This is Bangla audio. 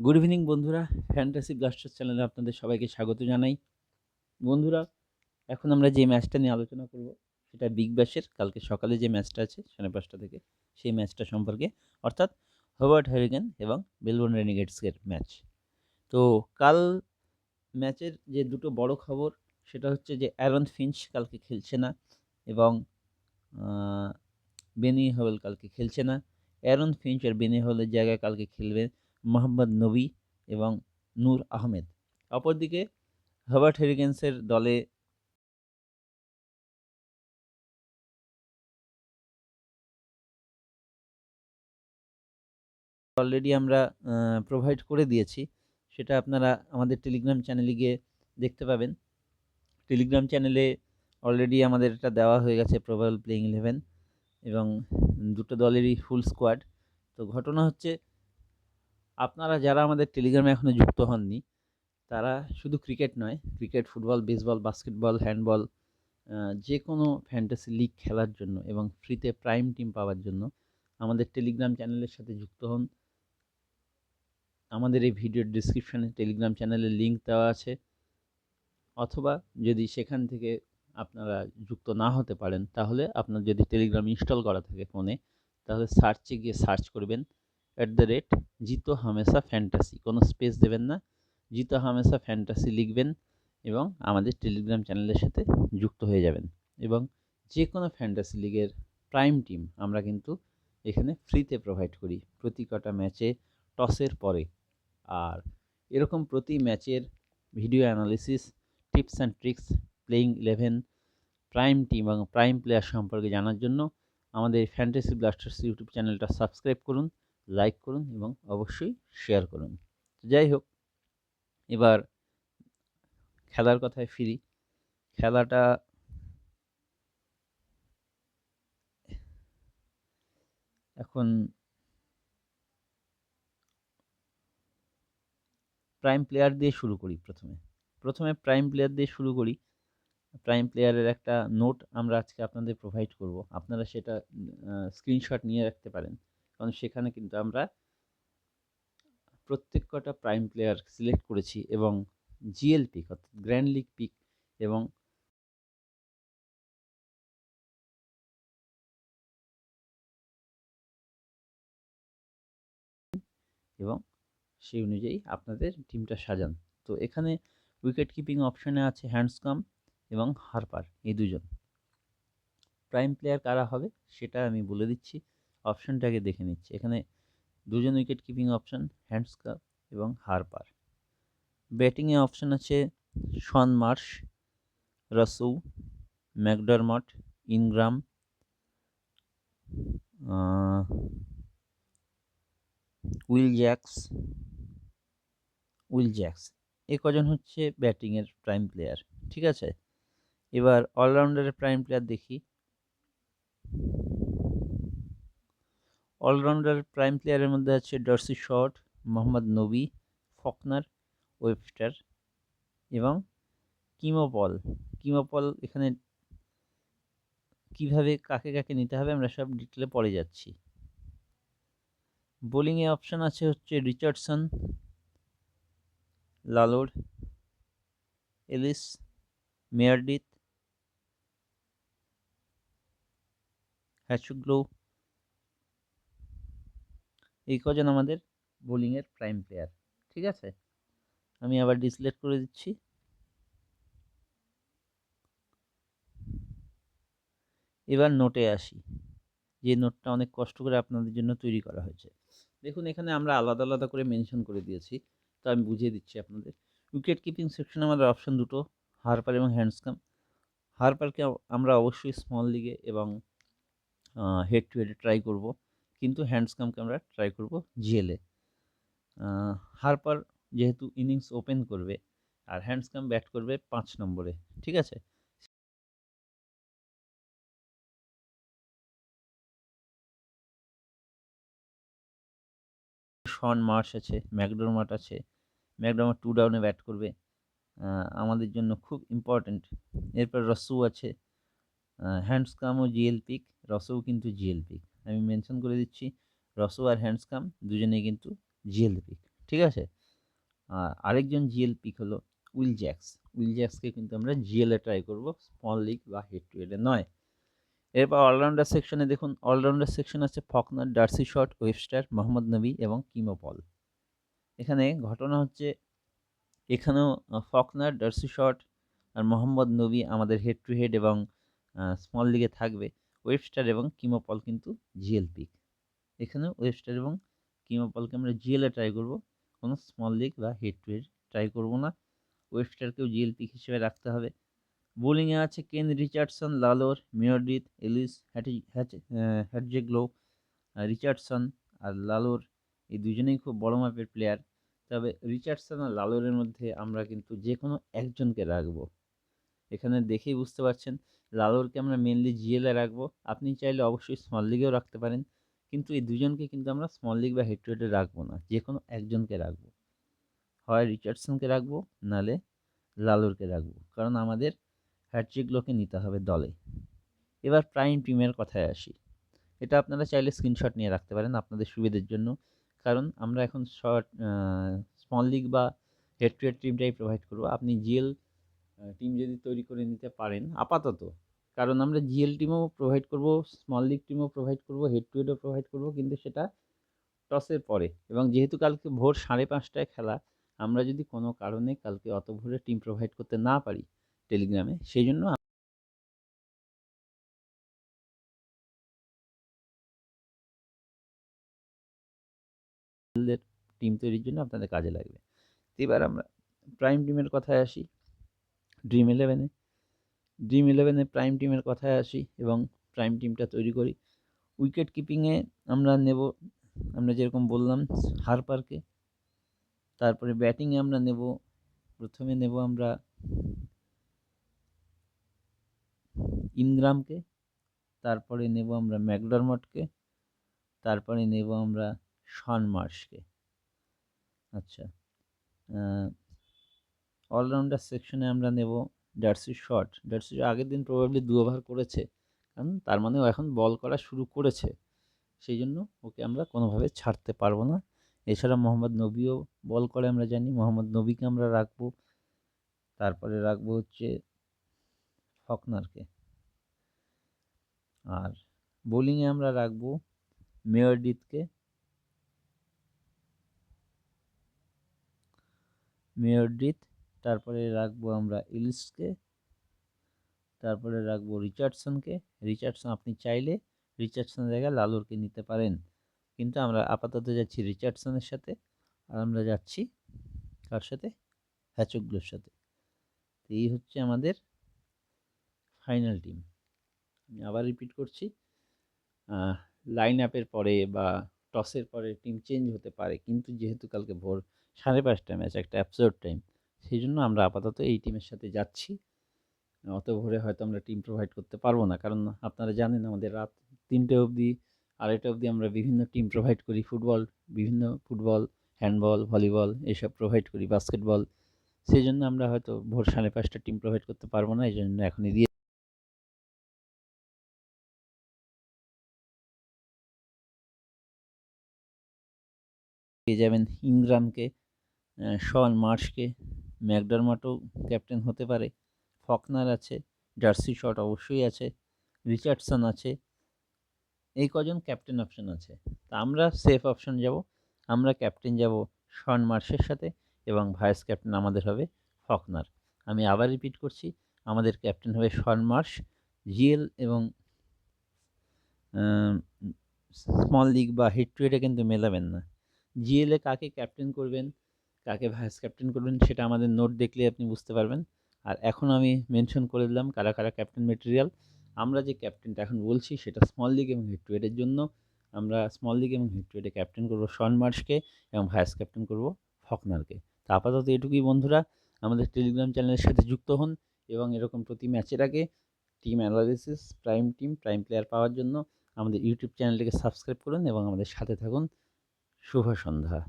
গুড ইভিনিং বন্ধুরা, ফ্যান্টাসি ব্লাস্টার্স চ্যানেলে আপনাদের সবাইকে স্বাগত জানাই। বন্ধুরা, এখন আমরা যে ম্যাচটা নিয়ে আলোচনা করব সেটা বিগ ব্যাশের কালকে সকালে যে ম্যাচটা আছে 5:30 থেকে, সেই ম্যাচটা সম্পর্কে, অর্থাৎ হোবার্ট হ্যারিকেন এবং মেলবোর্ন রেনিগেটসের ম্যাচ। তো কাল ম্যাচের যে দুটো বড় খবর সেটা হচ্ছে যে অ্যারন ফিঞ্চ কালকে খেলছে না এবং বেনি হল কালকে খেলছে না। অ্যারন ফিঞ্চ আর বেনি হলের জায়গায় কালকে খেলবেন মোহাম্মদ নবী এবং নূর আহমেদ। অপরদিকে রবার্ট হেরিকেন্সের দলে অলরেডি আমরা প্রোভাইড করে দিয়েছি, সেটা আপনারা আমাদের টেলিগ্রাম চ্যানেলে গিয়ে দেখতে পাবেন। টেলিগ্রাম চ্যানেলে অলরেডি আমাদের এটা দেওয়া হয়ে গেছে, প্রবাবল প্লেইং 11 এবং দুটো দলেরই ফুল স্কোয়াড। তো ঘটনা হচ্ছে, আপনারা যারা আমাদের টেলিগ্রামে এখনও যুক্ত হননি তারা শুধু ক্রিকেট নয়, cricket, football, baseball, basketball, handball, যে কোনো ফ্যান্টাসি লিগ খেলার জন্য এবং ফ্রিতে প্রাইম টিম পাওয়ার জন্য আমাদের টেলিগ্রাম চ্যানেলের সাথে যুক্ত হন। আমাদের এই ভিডিওর ডিসক্রিপশানে টেলিগ্রাম চ্যানেলের লিঙ্ক দেওয়া আছে, অথবা যদি সেখান থেকে আপনারা যুক্ত না হতে পারেন তাহলে আপনার যদি টেলিগ্রাম ইনস্টল করা থাকে ফোনে, তাহলে সার্চে গিয়ে সার্চ করবেন @জিতো হামেশা ফ্যান্টাসি, কোনো স্পেস দেবেন না, জিতো হামেশা ফ্যান্টাসি লিখবেন এবং আমাদের টেলিগ্রাম চ্যানেলের সাথে যুক্ত হয়ে যাবেন। এবং যে কোনো ফ্যান্টাসি লিগের প্রাইম টিম আমরা কিন্তু এখানে ফ্রিতে প্রোভাইড করি প্রতি কটা ম্যাচে টসের পরে। আর এরকম প্রতি ম্যাচের video analysis, tips and tricks, playing 11, prime team এবং প্রাইম প্লেয়ার সম্পর্কে জানার জন্য আমাদের ফ্যান্টাসি ব্লাস্টার্স ইউটিউব চ্যানেলটা সাবস্ক্রাইব করুন, লাইক করুন এবং অবশ্যই শেয়ার করুন। যাই হোক, এবার খেলার কথায় ফিরি। খেলাটা এখন প্রাইম প্লেয়ার দিয়ে শুরু করি। প্রথমে প্রাইম প্লেয়ার দিয়ে শুরু করি। প্রাইম প্লেয়ারের একটা নোট আমরা আজকে আপনাদের প্রোভাইড করব, আপনারা সেটা স্ক্রিনশট নিয়ে রাখতে পারেন, কারণ সেখানে কিন্তু আমরা প্রত্যেক কটা প্রাইম প্লেয়ার সিলেক্ট করেছি এবং জিএল পিক অর্থাৎ গ্র্যান্ড লিগ পিক এবং সেই অনুযায়ী আপনাদের টিমটা সাজান। তো এখানে উইকেট কিপিং অপশানে আছে হ্যান্ডসকম এবং হারপার, এই দুজন। প্রাইম প্লেয়ার কারা হবে সেটা আমি বলে দিচ্ছি, অপশানটাকে দেখে নিচ্ছি। এখানে দুজন উইকেট কিপিং অপশান, হ্যান্ডসকম এবং হারপার। ব্যাটিংয়ে অপশান আছে শন মার্শ, রাসু, ম্যাকডারমট, ইনগ্রাম, উইল জ্যাক্স, এই কজন হচ্ছে ব্যাটিংয়ের প্রাইম প্লেয়ার। ঠিক আছে, এবার অলরাউন্ডারের প্রাইম প্লেয়ার দেখি। অলরাউন্ডারের প্রাইম প্লেয়ারের মধ্যে আছে ডার্সি শর্ট, মোহাম্মদ নবী, ফকনার, ওয়েবস্টার এবং কিমো পল। এখানে কিভাবে কাকে কাকে নিতে হবে আমরা সব ডিটেলে পরে যাচ্ছি। বোলিংয়ে অপশান আছে হচ্ছে রিচার্ডসন, লালোর, এলিস, মেয়ারডিথ, হ্যাচুগ্লো, এই কজন আমাদের বোলিংয়ের প্রাইম প্লেয়ার। ঠিক আছে, আমি আবার ডিসলেট করে দিচ্ছি। এবার নোটে আসি, যে নোটটা অনেক কষ্ট করে আপনাদের জন্য তৈরি করা হয়েছে। দেখুন, এখানে আমরা আলাদা আলাদা করে মেনশন করে দিয়েছি, তো আমি বুঝিয়ে দিচ্ছি আপনাদের। উইকেট কিপিং সেকশনে আমাদের অপশান দুটো, হারপার এবং হ্যান্ডসকম। হারপারকে আমরা অবশ্যই স্মল লিগে এবং হেড টু হেডে ট্রাই করব, কিন্তু হ্যান্ডসকমকে আমরা ট্রাই করব জিএলে। হারপার যেহেতু ইনিংস ওপেন করবে আর হ্যান্ডসকম ব্যাট করবে 5 নম্বরে। ঠিক আছে, শন মার্শ আছে, ম্যাকডরমাট আছে। ম্যাকডরমাট 2 ডাউনে ব্যাট করবে, আমাদের জন্য খুব ইম্পর্ট্যান্ট। এরপর রসু আছে, হ্যান্ডসকমও জিএল পিক, রসও কিন্তু জিএল পিক। আমি মেনশন করে দিচ্ছি, রসো আর হ্যান্ডসকম দুজনেই কিন্তু জিএল পিক। ঠিক আছে? আরেকজন জিএল পিক হলো উইল জ্যাক্স। উইল জ্যাক্সকে কিন্তু আমরা জিএল এ ট্রাই করব, স্মল লিগ বা হেড টু হেড এ নয়। এরপর অলরাউন্ডার সেকশনে দেখুন, অলরাউন্ডার সেকশন আছে Faulkner, Darcy shot, Webster, Mohammad নবী এবং কিমো পল। এখানে ঘটনা হচ্ছে, এখানেও ফকনার, ডার্সি শট আর মোহাম্মদ নবী আমাদের হেড টু হেড এবং স্মল লিগে থাকবে। ওয়েবস্টার এবং কিমো পল কিন্তু জিএল পিক। এখানেও ওয়েবস্টার এবং কিমো পলকে আমরা জিএল এ ট্রাই করব, কোনো স্মল লিগ বা হেড টু হেড ট্রাই করব না। ওয়েবস্টারকেও জিএল পিক হিসেবে রাখতে হবে। বোলিংয়ে আছে কেন রিচার্ডসন, লালোর, মিয়রডিথ, এলিস, হ্যাটজেগ্লো, রিচার্ডসন আর লালোর এই দুজনেই খুব বড় মাপের প্লেয়ার। তবে রিচার্ডসন আর লালোরের মধ্যে আমরা কিন্তু যে কোনো একজনকে রাখবো। এখানে দেখেই বুঝতে পারছেন, লালোরকে আমরা মেনলি জিএল এ রাখবো। আপনি চাইলে অবশ্যই স্মল লিগেও রাখতে পারেন, কিন্তু এই দুজনকে কিন্তু আমরা স্মল লিগ বা হেড টু হেডে রাখবো না, যে কোনো একজনকে রাখবো। হয় রিচার্ডসনকে রাখবো, নালে লালোরকে রাখবো, কারণ আমাদের হ্যাটট্রিকগুলোকে নিতে হবে দলে। এবার প্রাইম টিমের কথায় আসি। এটা আপনারা চাইলে স্ক্রিনশট নিয়ে রাখতে পারেন আপনাদের সুবিধার জন্য, কারণ আমরা এখন স্মল লিগ বা হেড টু হেড টিমটাই প্রোভাইড করবো। আপনি জিএল টিম যদি তৈরি করে নিতে পারেন আপাতত, কারণ আমরা জিএল টিমও প্রোভাইড করব, স্মল লিগ টিমও প্রোভাইড করব, হেড টু হেডও প্রোভাইড করব, কিন্তু সেটা টসের পরে। এবং যেহেতু কালকে ভোর 5:30টায় খেলা, আমরা যদি কোনো কারণে কালকে অত ভোরে টিম প্রোভাইড করতে না পারি টেলিগ্রামে, সেই জন্য আমাদের টিম তৈরির জন্য আপনাদের কাজে লাগবে। এবার আমরা প্রাইম টিমের কথায় আসি। ড্রিম ইলেভেনে প্রাইম টিমের কথায় আসি এবং প্রাইম টিমটা তৈরি করি। উইকেট কিপিংয়ে আমরা নেব, আমরা যেরকম বললাম, হারপারকে। তারপরে ব্যাটিংয়ে আমরা নেব, প্রথমে নেব আমরা ইনগ্রামকে, তারপরে নেব আমরা ম্যাকডারমটকে, তারপরে নেব আমরা শন মার্শকে। আচ্ছা, অলরাউন্ডার সেকশনে আমরা নেব ডার্সি শট। ডার্সি আগের দিন প্রবাবলি 2 ওভার করেছে, কারণ তার মানে ও এখন বল করা শুরু করেছে, সেই জন্য ওকে আমরা কোনোভাবে ছাড়তে পারবো না। এছাড়া মোহাম্মদ নবীও বল করে আমরা জানি, মোহাম্মদ নবীকে আমরা রাখবো। তারপরে রাখবো হচ্ছে ফকনারকে। আর বোলিংয়ে আমরা রাখবো মেয়রডিথ, তারপরে রাখবো আমরা ইলিসকে, তারপরে রাখবো রিচার্ডসনকে। রিচার্ডসন আপনি চাইলে রিচার্ডসনের জায়গায় লালুরকে নিতে পারেন, কিন্তু আমরা আপাতত যাচ্ছি রিচার্ডসনের সাথে, আর আমরা যাচ্ছি কার সাথে? হ্যাচোগ্লোর সাথে। এই হচ্ছে আমাদের ফাইনাল টিম। আমি আবার রিপিট করছি, লাইন আপের পরে বা টসের পরে টিম চেঞ্জ হতে পারে, কিন্তু যেহেতু কালকে ভোর 5:30 ম্যাচ, একটা অ্যাবসার্ড টাইম, সেই জন্য আমরা আপাতত এই টিমের সাথে যাচ্ছি। অত ভোরে হয়তো আমরা টিম প্রোভাইড করতে পারবো না, কারণ আপনারা জানেন আমাদের রাত 3টে অবধি, 2:30 অবধি আমরা বিভিন্ন টিম প্রোভাইড করি। বিভিন্ন ফুটবল, হ্যান্ডবল, ভলিবল এসব প্রোভাইড করি, বাস্কেটবল। সেই জন্য আমরা হয়তো ভোর 5:30 টিম প্রোভাইড করতে পারবো না, এই জন্য এখনই দিয়ে যাবেন ইনগ্রামকে, শন মার্শকে, ম্যাকডারমটও ক্যাপ্টেন হতে পারে, ফকনার আছে, জার্সি শট অবশ্যই আছে, রিচার্ডসন আছে, এই কজন ক্যাপ্টেন অপশন আছে। তা আমরা সেফ অপশন যাব, আমরা ক্যাপ্টেন যাব শন মার্শের সাথে এবং ভাইস ক্যাপ্টেন আমাদের হবে ফকনার। আমি আবার রিপিট করছি, আমাদের ক্যাপ্টেন হবে শন মার্শ। জিএল এবং স্মল লিগ বা হেড টু হেডে কিন্তু মেলাবেন না। জিএলে কাকে ক্যাপ্টেন করবেন, কাকে ভাইস ক্যাপ্টেন করবেন, সেটা আমাদের নোট দেখলে আপনি বুঝতে পারবেন। আর এখন আমি মেনশন করে দিলাম কারা কারা ক্যাপ্টেন মেটেরিয়াল। আমরা যে ক্যাপ্টেনটা এখন বলছি সেটা স্মল লিগ এবং হেড টু হেডের জন্য। আমরা স্মল লিগ এবং হেড টু হেডে ক্যাপ্টেন করবো শন মার্শকে এবং ভাইস ক্যাপ্টেন করবো ফকনারকে। তা আপাতত এটুকুই বন্ধুরা, আমাদের টেলিগ্রাম চ্যানেলের সাথে যুক্ত হন এবং এরকম প্রতি ম্যাচের আগে team analysis, prime team, prime player পাওয়ার জন্য আমাদের ইউটিউব চ্যানেলটিকে সাবস্ক্রাইব করুন এবং আমাদের সাথে থাকুন। শুভ সন্ধ্যা।